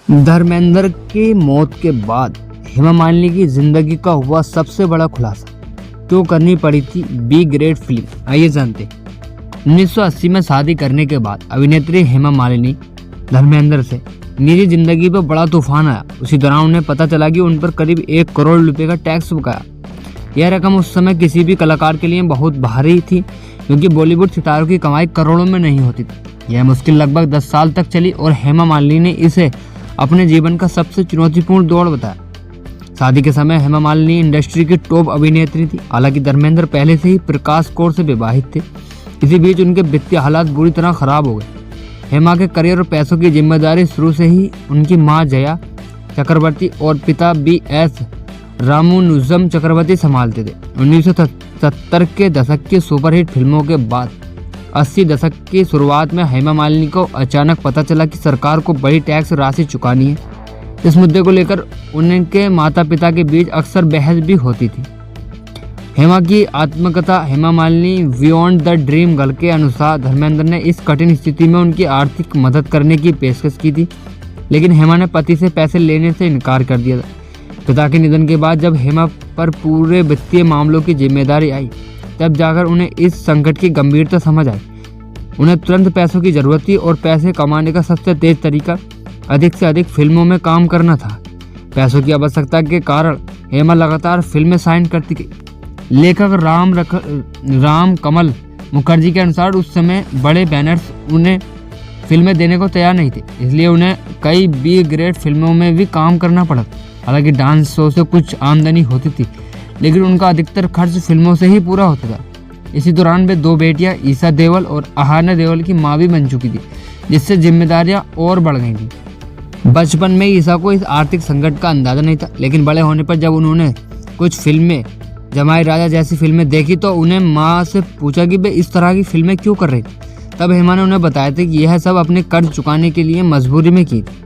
धर्मेंद्र की मौत के बाद हेमा मालिनी की जिंदगी का हुआ सबसे बड़ा खुलासा, क्यों करनी पड़ी थी बी ग्रेड फिल्म, आइए जानते हैं। 1980 में शादी करने के बाद अभिनेत्री हेमा मालिनी धर्मेंद्र से निजी जिंदगी पर बड़ा तूफान आया। उसी दौरान उन्हें पता चला कि उन पर करीब 1 करोड़ रुपए का टैक्स बकाया। यह रकम उस समय किसी भी कलाकार के लिए बहुत भारी थी, क्योंकि बॉलीवुड सितारों की कमाई करोड़ों में नहीं होती थी। यह मुश्किल लगभग 10 साल तक चली और हेमा मालिनी ने इसे अपने जीवन का सबसे चुनौतीपूर्ण दौर बताया। शादी के समय हेमा मालिनी इंडस्ट्री की टॉप अभिनेत्री थी। हालांकि धर्मेंद्र पहले से ही प्रकाश कौर से विवाहित थे। इसी बीच उनके वित्तीय हालात बुरी तरह खराब हो गए। हेमा के करियर और पैसों की जिम्मेदारी शुरू से ही उनकी मां जया चक्रवर्ती और पिता BS रामानुजम चक्रवर्ती संभालते थे। 1970 के दशक की सुपरहिट फिल्मों के बाद 80 दशक की शुरुआत में हेमा मालिनी को अचानक पता चला कि सरकार को बड़ी टैक्स राशि चुकानी है। इस मुद्दे को लेकर उनके माता पिता के बीच अक्सर बहस भी होती थी। हेमा की आत्मकथा Hema Malini beyond the dream girl के अनुसार धर्मेंद्र ने इस कठिन स्थिति में उनकी आर्थिक मदद करने की पेशकश की थी, लेकिन हेमा ने पति से पैसे लेने से इनकार कर दिया था। पिता के निधन के बाद जब हेमा पर पूरे वित्तीय मामलों की जिम्मेदारी आई, तब जाकर उन्हें इस संकट की गंभीरता समझ आई। उन्हें तुरंत पैसों की जरूरत थी और पैसे कमाने का सबसे तेज तरीका अधिक से अधिक फिल्मों में काम करना था। पैसों की आवश्यकता के कारण हेमा लगातार फिल्में साइन करती गई। लेखक राम कमल मुखर्जी के अनुसार उस समय बड़े बैनर्स उन्हें फिल्में देने को तैयार नहीं थे, इसलिए उन्हें कई B ग्रेड फिल्मों में भी काम करना पड़ा। हालांकि डांस शो से कुछ आमदनी होती थी, लेकिन उनका अधिकतर खर्च फिल्मों से ही पूरा होता था। इसी दौरान वे 2 बेटियां ईशा देओल और अहाना देओल की मां भी बन चुकी थी, जिससे जिम्मेदारियां और बढ़ गई थी। बचपन में ईशा को इस आर्थिक संकट का अंदाजा नहीं था, लेकिन बड़े होने पर जब उन्होंने कुछ फिल्में जमाई राजा जैसी फिल्में देखी तो उन्हें माँ से पूछा कि वे इस तरह की फिल्में क्यों कर रही थी। तब हेमा ने उन्हें बताया था कि यह सब अपने कर्ज चुकाने के लिए मजबूरी में की थी।